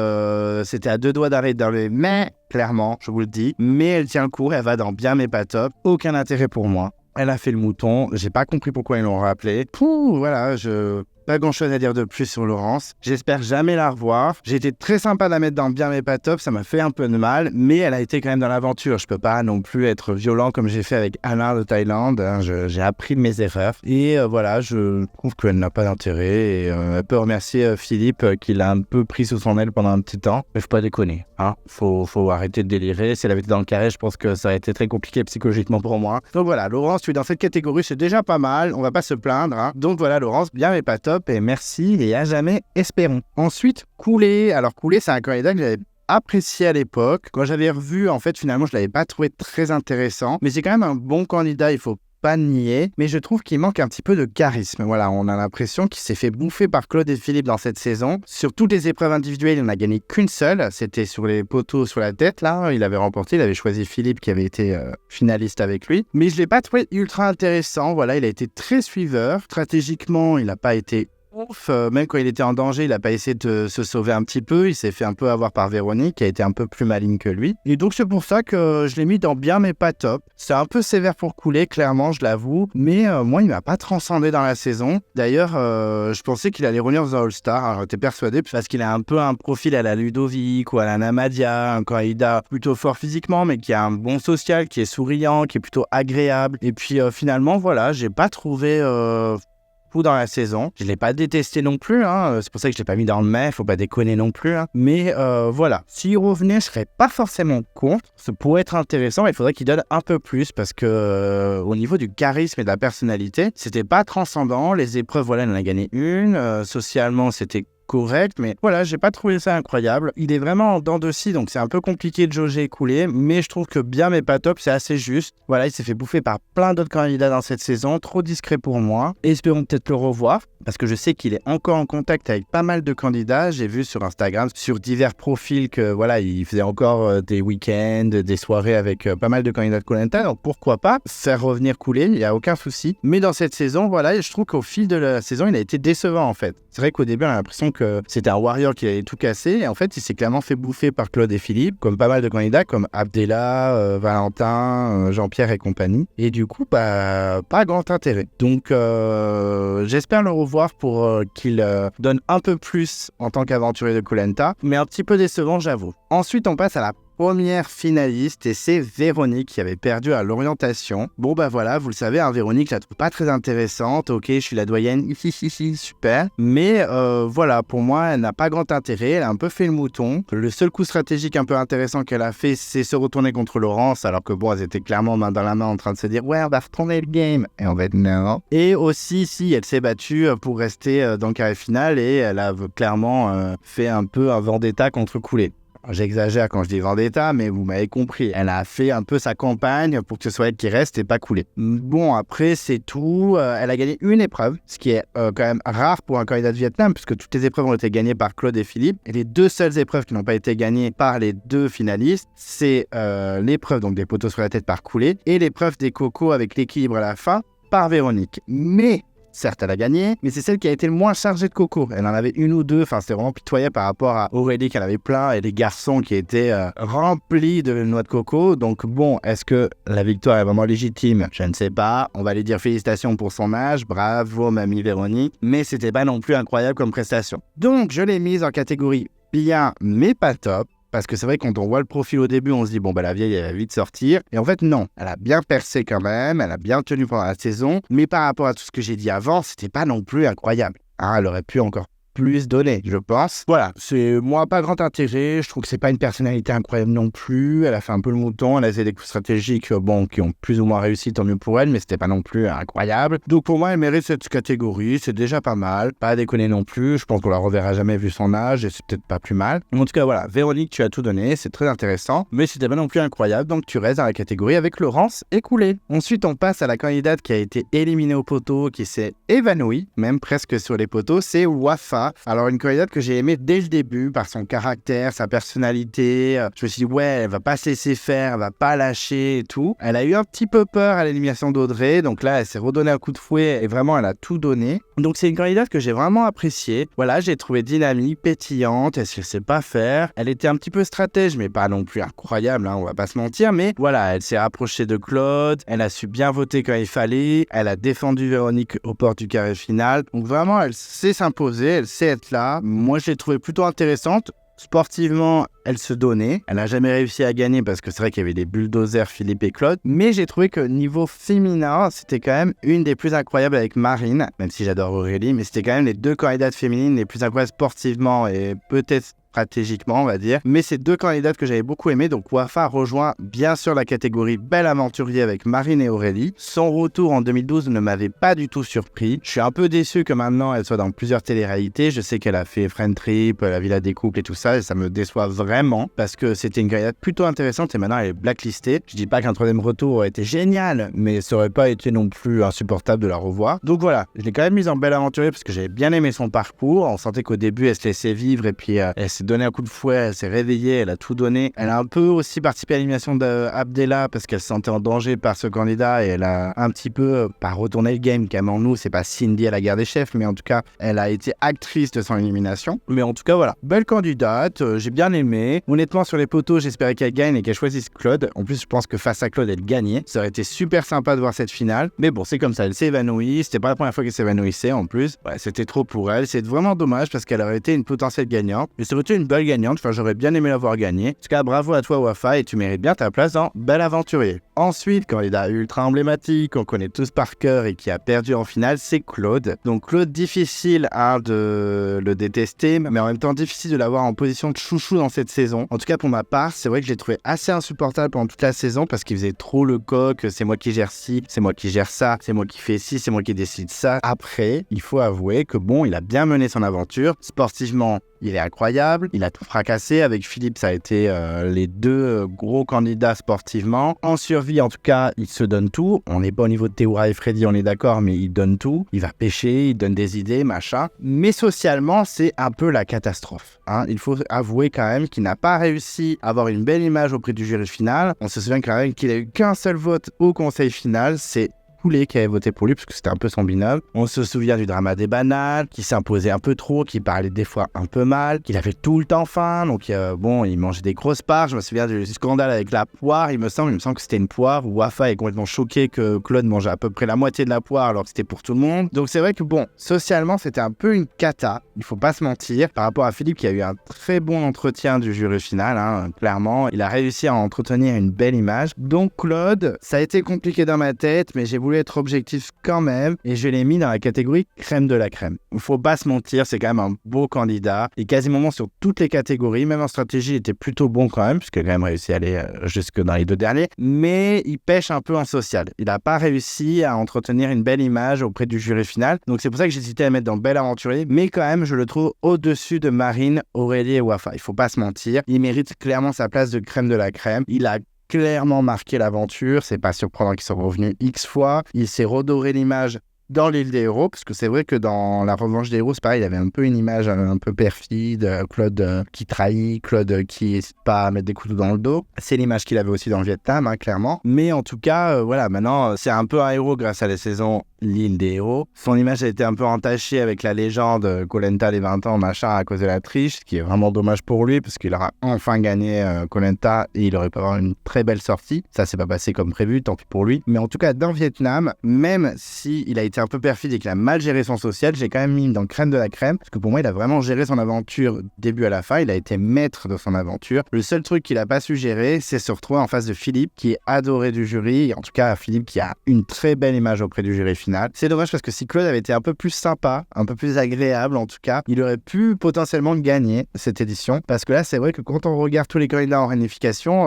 c'était à deux doigts d'arrêter dans le mais. Clairement, je vous le dis, mais elle tient le coup, elle va dans bien mais pas top, aucun intérêt pour moi. Elle a fait le mouton, j'ai pas compris pourquoi ils l'ont rappelé. Pouh, voilà, pas grand chose à dire de plus sur Laurence. J'espère jamais la revoir. J'ai été très sympa de la mettre dans bien mais pas top, ça m'a fait un peu de mal, mais elle a été quand même dans l'aventure. Je peux pas non plus être violent comme j'ai fait avec Alain de Thaïlande. J'ai appris de mes erreurs. Et voilà, je trouve qu'elle n'a pas d'intérêt. Et elle peut remercier Philippe qui l'a un peu pris sous son aile pendant un petit temps. Mais faut pas déconner, hein. Faut arrêter de délirer. Si elle avait été dans le carré, je pense que ça aurait été très compliqué psychologiquement pour moi. Donc voilà, Laurence, tu es dans cette catégorie, c'est déjà pas mal. On va pas se plaindre, hein. Donc voilà, Laurence, bien mais pas top. Et merci et à jamais, espérons. Ensuite, Coulet. Alors Coulet, c'est un candidat que j'avais apprécié à l'époque. Quand j'avais revu, en fait, finalement, je l'avais pas trouvé très intéressant. Mais c'est quand même un bon candidat, il faut pas nier, mais je trouve qu'il manque un petit peu de charisme. Voilà, on a l'impression qu'il s'est fait bouffer par Claude et Philippe dans cette saison. Sur toutes les épreuves individuelles, il n'en a gagné qu'une seule. C'était sur les poteaux sur la tête, là. Il avait remporté, il avait choisi Philippe qui avait été finaliste avec lui. Mais je l'ai pas trouvé ultra intéressant. Voilà, il a été très suiveur. Stratégiquement, il n'a pas été ouf. Même quand il était en danger, il a pas essayé de se sauver un petit peu. Il s'est fait un peu avoir par Véronique, qui a été un peu plus maligne que lui. Et donc, c'est pour ça que je l'ai mis dans bien, mais pas top. C'est un peu sévère pour couler, clairement, je l'avoue. Mais moi, il m'a pas transcendé dans la saison. D'ailleurs, je pensais qu'il allait revenir dans un All-Star. Alors, j'étais persuadé, parce qu'il a un peu un profil à la Ludovic ou à la Namadia, un candidat plutôt fort physiquement, mais qui a un bon social, qui est souriant, qui est plutôt agréable. Et puis, finalement, voilà, j'ai pas trouvé... fou dans la saison. Je l'ai pas détesté non plus, hein. C'est pour ça que je l'ai pas mis dans le mai, faut pas déconner non plus, hein. Mais voilà, s'il revenait, je serais pas forcément contre. Ça pourrait être intéressant, mais il faudrait qu'il donne un peu plus parce que au niveau du charisme et de la personnalité, c'était pas transcendant. Les épreuves, voilà, il en a gagné une. Socialement, c'était correct, mais voilà, j'ai pas trouvé ça incroyable. Il est vraiment en dents de scie, donc c'est un peu compliqué de jauger et couler, mais je trouve que bien mais pas top, c'est assez juste. Voilà, il s'est fait bouffer par plein d'autres candidats dans cette saison, trop discret pour moi. Espérons peut-être le revoir, parce que je sais qu'il est encore en contact avec pas mal de candidats. J'ai vu sur Instagram, sur divers profils, que voilà, il faisait encore des week-ends, des soirées avec pas mal de candidats de Koh-Lanta, donc pourquoi pas faire revenir couler, il n'y a aucun souci. Mais dans cette saison, voilà, je trouve qu'au fil de la saison, il a été décevant en fait. C'est vrai qu'au début, on a l'impression que c'était un warrior qui allait tout casser, et en fait, il s'est clairement fait bouffer par Claude et Philippe, comme pas mal de candidats, comme Abdella, Valentin, Jean-Pierre et compagnie. Et du coup, pas grand intérêt. Donc, j'espère le revoir pour qu'il donne un peu plus en tant qu'aventurier de Koh-Lanta, mais un petit peu décevant, j'avoue. Ensuite, on passe à la première finaliste, et c'est Véronique qui avait perdu à l'orientation. Bon bah voilà, vous le savez, hein, Véronique, je la trouve pas très intéressante. Ok, je suis la doyenne, super. Mais voilà, pour moi, elle n'a pas grand intérêt. Elle a un peu fait le mouton. Le seul coup stratégique un peu intéressant qu'elle a fait, c'est se retourner contre Laurence, alors que bon, elles étaient clairement main dans la main en train de se dire ouais, on va retourner le game. Et en fait, non. Et aussi, si, elle s'est battue pour rester dans le carré final, et elle a clairement fait un peu un vendetta contre Coulet. J'exagère quand je dis vendetta, mais vous m'avez compris. Elle a fait un peu sa campagne pour que ce soit elle qui reste et pas couler. Bon, après, c'est tout. Elle a gagné une épreuve, ce qui est quand même rare pour un candidat de Vietnam, puisque toutes les épreuves ont été gagnées par Claude et Philippe. Et les deux seules épreuves qui n'ont pas été gagnées par les deux finalistes, c'est l'épreuve donc des poteaux sur la tête par Coulet et l'épreuve des cocos avec l'équilibre à la fin par Véronique. Mais... certes, elle a gagné, mais c'est celle qui a été le moins chargée de coco. Elle en avait une ou deux, enfin c'était vraiment pitoyable par rapport à Aurélie qui en avait plein et les garçons qui étaient remplis de noix de coco. Donc bon, est-ce que la victoire est vraiment légitime? Je ne sais pas. On va lui dire félicitations pour son âge, bravo mamie Véronique, mais c'était pas non plus incroyable comme prestation. Donc je l'ai mise en catégorie bien, mais pas top. Parce que c'est vrai, quand on voit le profil au début, on se dit, bon, bah la vieille, elle va vite sortir. Et en fait, non. Elle a bien percé quand même, elle a bien tenu pendant la saison. Mais par rapport à tout ce que j'ai dit avant, c'était pas non plus incroyable. Hein, elle aurait pu encore plus donner, je pense. Voilà, c'est moi pas grand intérêt. Je trouve que c'est pas une personnalité incroyable non plus. Elle a fait un peu le mouton, elle a fait des coups stratégiques, bon, qui ont plus ou moins réussi, tant mieux pour elle, mais c'était pas non plus incroyable. Donc pour moi, elle mérite cette catégorie, c'est déjà pas mal. Pas à déconner non plus, je pense qu'on la reverra jamais vu son âge, et c'est peut-être pas plus mal. En tout cas, voilà, Véronique, tu as tout donné, c'est très intéressant, mais c'était pas non plus incroyable, donc tu restes dans la catégorie avec Laurence et Coulet. Ensuite, on passe à la candidate qui a été éliminée au poteau, qui s'est évanouie, même presque sur les poteaux, c'est Wafa. Alors une candidate que j'ai aimée dès le début par son caractère, sa personnalité. Je me suis dit ouais, elle va pas se laisser faire, elle va pas lâcher et tout. Elle a eu un petit peu peur à l'élimination d'Audrey, donc là elle s'est redonnée un coup de fouet et vraiment elle a tout donné. Donc c'est une candidate que j'ai vraiment appréciée. Voilà, j'ai trouvé dynamique, pétillante, elle se sait pas faire. Elle était un petit peu stratège, mais pas non plus incroyable, hein, on va pas se mentir. Mais voilà, elle s'est rapprochée de Claude, elle a su bien voter quand il fallait, elle a défendu Véronique aux portes du carré final. Donc vraiment, elle sait s'imposer, elle sait être là. Moi, je l'ai trouvée plutôt intéressante. Sportivement, elle se donnait. Elle n'a jamais réussi à gagner parce que c'est vrai qu'il y avait des bulldozers Philippe et Claude. Mais j'ai trouvé que niveau féminin, c'était quand même une des plus incroyables avec Marine, même si j'adore Aurélie, mais c'était quand même les deux candidates féminines les plus incroyables sportivement et peut-être stratégiquement, on va dire. Mais c'est deux candidates que j'avais beaucoup aimées, donc Wafa rejoint bien sûr la catégorie bel aventurier avec Marine et Aurélie. Son retour en 2012 ne m'avait pas du tout surpris. Je suis un peu déçu que maintenant elle soit dans plusieurs télé-réalités. Je sais qu'elle a fait Friend Trip, la Villa des couples et tout ça, et ça me déçoit vraiment parce que c'était une candidate plutôt intéressante et maintenant elle est blacklistée. Je dis pas qu'un troisième retour aurait été génial, mais ça aurait pas été non plus insupportable de la revoir. Donc voilà, je l'ai quand même mise en bel aventurier parce que j'avais bien aimé son parcours. On sentait qu'au début elle se laissait vivre et puis elle s'est donné un coup de fouet, elle s'est réveillée, elle a tout donné. Elle a un peu aussi participé à l'élimination d'Abdella parce qu'elle se sentait en danger par ce candidat et elle a un petit peu, pas retourné le game, quand même en nous, c'est pas Cindy à la guerre des chefs, mais en tout cas, elle a été actrice de son élimination. Mais en tout cas, voilà, belle candidate, j'ai bien aimé. Honnêtement, sur les poteaux, j'espérais qu'elle gagne et qu'elle choisisse Claude. En plus, je pense que face à Claude, elle gagnait. Ça aurait été super sympa de voir cette finale. Mais bon, c'est comme ça, elle s'est évanouie. C'était pas la première fois qu'elle s'évanouissait en plus. Ouais, c'était trop pour elle. C'est vraiment dommage parce qu'elle aurait été une potentielle gagnante. Mais ça aurait été une belle gagnante. Enfin, j'aurais bien aimé la voir gagner. En tout cas, bravo à toi, Wafa, et tu mérites bien ta place dans Bel Aventurier. Ensuite, candidat ultra emblématique, qu'on connaît tous par cœur et qui a perdu en finale, c'est Claude. Donc Claude, difficile de le détester, mais en même temps difficile de l'avoir en position de chouchou dans cette saison. En tout cas, pour ma part, c'est vrai que je l'ai trouvé assez insupportable pendant toute la saison parce qu'il faisait trop le coq, c'est moi qui gère ci, c'est moi qui gère ça, c'est moi qui fais ci, c'est moi qui décide ça. Après, il faut avouer que bon, il a bien mené son aventure. Sportivement, il est incroyable, il a tout fracassé. Avec Philippe, ça a été les deux gros candidats sportivement. En survie, en tout cas, il se donne tout. On n'est pas au niveau de Théoura et Freddy, on est d'accord, mais il donne tout. Il va pêcher, il donne des idées, machin. Mais socialement, c'est un peu la catastrophe. Il faut avouer quand même qu'il n'a pas réussi à avoir une belle image auprès du jury final. On se souvient quand même qu'il a eu qu'un seul vote au conseil final, c'est Poulet qui avait voté pour lui parce que c'était un peu son binôme. On se souvient du drama des banales, qui s'imposait un peu trop, qui parlait des fois un peu mal, qu'il avait tout le temps faim, donc bon, il mangeait des grosses parts. Je me souviens du scandale avec la poire, il me semble que c'était une poire, où Wafa est complètement choqué que Claude mangeait à peu près la moitié de la poire alors que c'était pour tout le monde. Donc c'est vrai que bon, socialement c'était un peu une cata, il faut pas se mentir, par rapport à Philippe qui a eu un très bon entretien du jury final, clairement, il a réussi à entretenir une belle image. Donc Claude, ça a été compliqué dans ma tête, mais j'ai voulu être objectif quand même et je l'ai mis dans la catégorie crème de la crème. Il faut pas se mentir, c'est quand même un beau candidat et quasiment sur toutes les catégories, même en stratégie il était plutôt bon quand même puisqu'il a quand même réussi à aller jusque dans les deux derniers, mais il pêche un peu en social. Il n'a pas réussi à entretenir une belle image auprès du jury final, donc c'est pour ça que j'hésitais à le mettre dans Bel Aventurier, mais quand même je le trouve au-dessus de Marine, Aurélie et Wafa. Il faut pas se mentir, il mérite clairement sa place de crème de la crème. Il a clairement marqué l'aventure, c'est pas surprenant qu'ils soient revenus X fois, il s'est redoré l'image dans l'île des héros, parce que c'est vrai que dans la revanche des héros, c'est pareil, il avait un peu une image un peu perfide, Claude qui trahit, Claude qui n'hésite pas à mettre des couteaux dans le dos. C'est l'image qu'il avait aussi dans le Vietnam, clairement. Mais en tout cas, voilà, maintenant, c'est un peu un héros grâce à la saison L'île des héros. Son image a été un peu entachée avec la légende Koh Lanta les 20 ans, machin, à cause de la triche, ce qui est vraiment dommage pour lui, parce qu'il aura enfin gagné Koh Lanta et il aurait pu avoir une très belle sortie. Ça s'est pas passé comme prévu, tant pis pour lui. Mais en tout cas, dans Vietnam, même si il a été un peu perfide et qu'il a mal géré son social, j'ai quand même mis dans crème de la crème, parce que pour moi, il a vraiment géré son aventure début à la fin. Il a été maître de son aventure. Le seul truc qu'il a pas su gérer, c'est se retrouver en face de Philippe, qui est adoré du jury. En tout cas, Philippe qui a une très belle image auprès du jury final. C'est dommage parce que si Claude avait été un peu plus sympa, un peu plus agréable en tout cas, il aurait pu potentiellement gagner cette édition. Parce que là, c'est vrai que quand on regarde tous les candidats en réunification,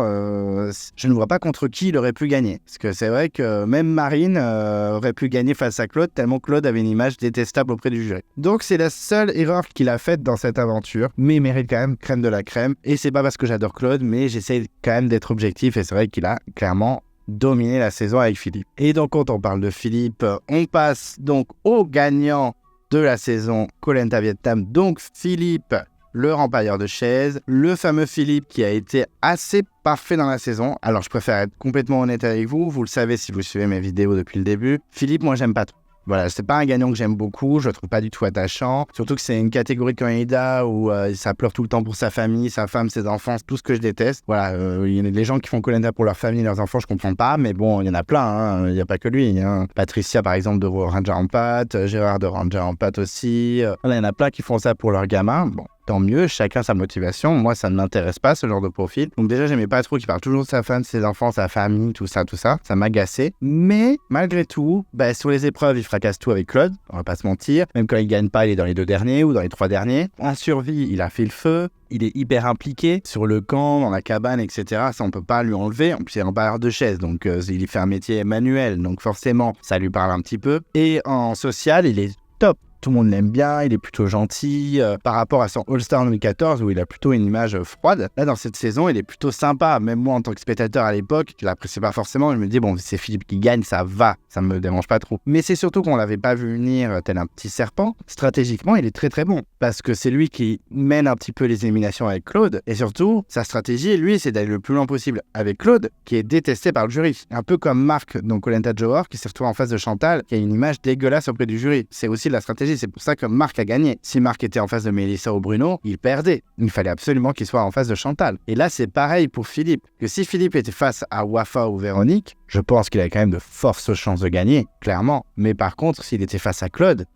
je ne vois pas contre qui il aurait pu gagner. Parce que c'est vrai que même Marine aurait pu gagner face à Claude, tellement Claude avait une image détestable auprès du jury. Donc c'est la seule erreur qu'il a faite dans cette aventure, mais il mérite quand même crème de la crème. Et c'est pas parce que j'adore Claude, mais j'essaie quand même d'être objectif et c'est vrai qu'il a clairement dominer la saison avec Philippe. Et donc quand on parle de Philippe, on passe donc au gagnant de la saison Koh Lanta Vietnam, donc Philippe, le rempailleur de chaises, le fameux Philippe qui a été assez parfait dans la saison. Alors je préfère être complètement honnête avec vous, vous le savez si vous suivez mes vidéos depuis le début, Philippe, moi j'aime pas trop. Voilà, c'est pas un gagnant que j'aime beaucoup, je le trouve pas du tout attachant. Surtout que c'est une catégorie de candidat où ça pleure tout le temps pour sa famille, sa femme, ses enfants, tout ce que je déteste. Voilà, il y a des gens qui font Koh Lanta pour leur famille, leurs enfants, je comprends pas, mais bon, il y en a plein, il y a pas que lui. Patricia, par exemple, de Ranger en pâte, Gérard de Ranger en pâte aussi. Voilà, il y en a plein qui font ça pour leurs gamins. Bon. Tant mieux, chacun sa motivation. Moi, ça ne m'intéresse pas, ce genre de profil. Donc déjà, j'aimais pas trop qu'il parle toujours de sa femme, de ses enfants, sa famille, tout ça. Ça m'agaçait. Mais malgré tout, sur les épreuves, il fracasse tout avec Claude. On va pas se mentir. Même quand il gagne pas, il est dans les 2 derniers ou dans les 3 derniers. En survie, il a fait le feu. Il est hyper impliqué sur le camp, dans la cabane, etc. Ça, on peut pas lui enlever. En plus, il est rempailleur de chaises, donc il fait un métier manuel. Donc forcément, ça lui parle un petit peu. Et en social, il est top. tout le monde l'aime bien, il est plutôt gentil, par rapport à son All-Star 2014 où il a plutôt une image froide. Là, dans cette saison, il est plutôt sympa. Même moi, en tant que spectateur à l'époque, je l'appréciais pas forcément. Je me dis, bon, c'est Philippe qui gagne, ça va, ça me dérange pas trop. Mais c'est surtout qu'on l'avait pas vu venir tel un petit serpent. Stratégiquement, il est très très bon parce que c'est lui qui mène un petit peu les éliminations avec Claude. Et surtout, sa stratégie, lui, c'est d'aller le plus loin possible avec Claude, qui est détesté par le jury. Un peu comme Marc, donc Koh-Lanta Johor, qui s'est retrouvé en face de Chantal, qui a une image dégueulasse auprès du jury. C'est aussi de la stratégie. C'est pour ça que Marc a gagné. Si Marc était en face de Mélissa ou Bruno, il perdait. Il fallait absolument qu'il soit en face de Chantal. Et là, c'est pareil pour Philippe. Que si Philippe était face à Wafa ou Véronique, je pense qu'il avait quand même de fortes chances de gagner, clairement. Mais par contre, s'il était face à Claude,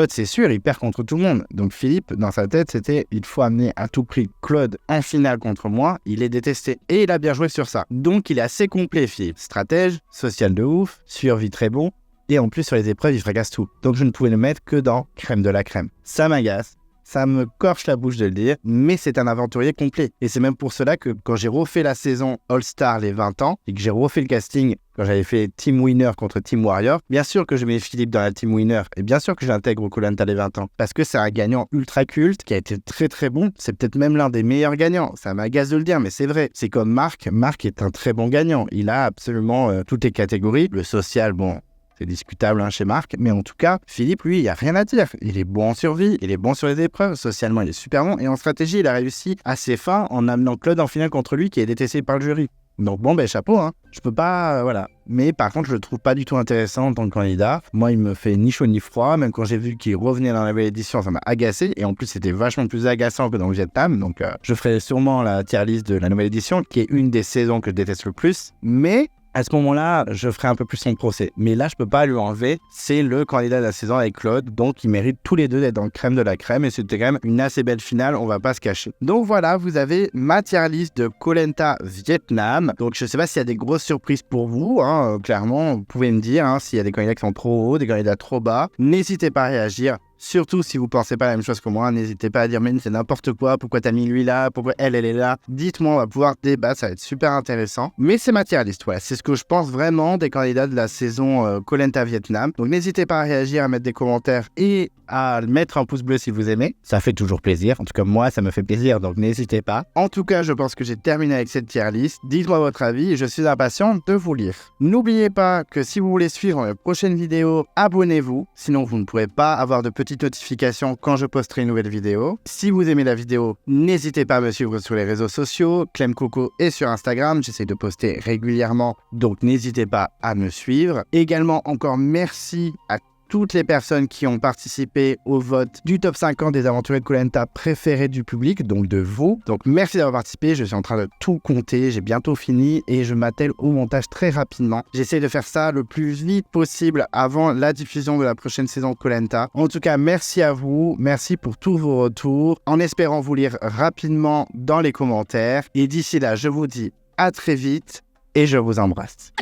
c'est sûr, il perd contre tout le monde. Donc Philippe, dans sa tête, c'était il faut amener à tout prix Claude en finale contre moi. Il est détesté. Et il a bien joué sur ça. Donc il est assez complet, Philippe. Stratège, social de ouf, survie très bon. Et en plus, sur les épreuves, il fracasse tout. Donc je ne pouvais le mettre que dans crème de la crème. Ça m'agace. Ça me corche la bouche de le dire, mais c'est un aventurier complet. Et c'est même pour cela que quand j'ai refait la saison All-Star les 20 ans, et que j'ai refait le casting quand j'avais fait Team Winner contre Team Warrior, bien sûr que je mets Philippe dans la Team Winner, et bien sûr que j'intègre Koh-Lanta les 20 ans, parce que c'est un gagnant ultra culte, qui a été très très bon, c'est peut-être même l'un des meilleurs gagnants, ça m'agace de le dire, mais c'est vrai. C'est comme Marc est un très bon gagnant, il a absolument toutes les catégories, le social, bon... C'est discutable chez Marc, mais en tout cas, Philippe, lui, il n'y a rien à dire. Il est bon en survie, il est bon sur les épreuves, socialement, il est super bon. Et en stratégie, il a réussi assez fin en amenant Claude en finale contre lui, qui est détesté par le jury. Donc bon, chapeau, hein. Je peux pas, voilà. Mais par contre, je le trouve pas du tout intéressant en tant que candidat. Moi, il me fait ni chaud ni froid. Même quand j'ai vu qu'il revenait dans la nouvelle édition, ça m'a agacé. Et en plus, c'était vachement plus agaçant que dans le Vietnam. Donc je ferai sûrement la tier list de la nouvelle édition, qui est une des saisons que je déteste le plus. Mais... à ce moment-là, je ferai un peu plus son procès. Mais là, je peux pas lui enlever. C'est le candidat de la saison avec Claude. Donc, ils méritent tous les deux d'être dans le crème de la crème. Et c'était quand même une assez belle finale. On va pas se cacher. Donc voilà, vous avez ma tier list de Koh-Lanta Vietnam. Donc, je sais pas s'il y a des grosses surprises pour vous. Clairement, vous pouvez me dire s'il y a des candidats qui sont trop hauts, des candidats trop bas. N'hésitez pas à réagir. Surtout si vous pensez pas la même chose que moi, n'hésitez pas à dire mais c'est n'importe quoi, pourquoi t'as mis lui là, pourquoi elle est là. Dites-moi, on va pouvoir débattre, ça va être super intéressant. Mais c'est ma tier list, voilà, c'est ce que je pense vraiment des candidats de la saison Koh-Lanta Vietnam. Donc n'hésitez pas à réagir, à mettre des commentaires et à mettre un pouce bleu si vous aimez. Ça fait toujours plaisir, en tout cas moi ça me fait plaisir, donc n'hésitez pas. En tout cas, je pense que j'ai terminé avec cette tier list. Dites-moi votre avis et je suis impatient de vous lire. N'oubliez pas que si vous voulez suivre mes prochaines vidéos, abonnez-vous, sinon vous ne pourrez pas avoir de petites notifications quand je posterai une nouvelle vidéo. Si vous aimez la vidéo, n'hésitez pas à me suivre sur les réseaux sociaux, Clem Coco et sur Instagram, j'essaie de poster régulièrement, donc n'hésitez pas à me suivre. Également, encore merci à toutes les personnes qui ont participé au vote du top 50 des aventuriers de Koh-Lanta préférés du public, donc de vous. Donc merci d'avoir participé, je suis en train de tout compter, j'ai bientôt fini et je m'attelle au montage très rapidement. J'essaie de faire ça le plus vite possible avant la diffusion de la prochaine saison de Koh-Lanta. En tout cas, merci à vous, merci pour tous vos retours, en espérant vous lire rapidement dans les commentaires. Et d'ici là, je vous dis à très vite et je vous embrasse.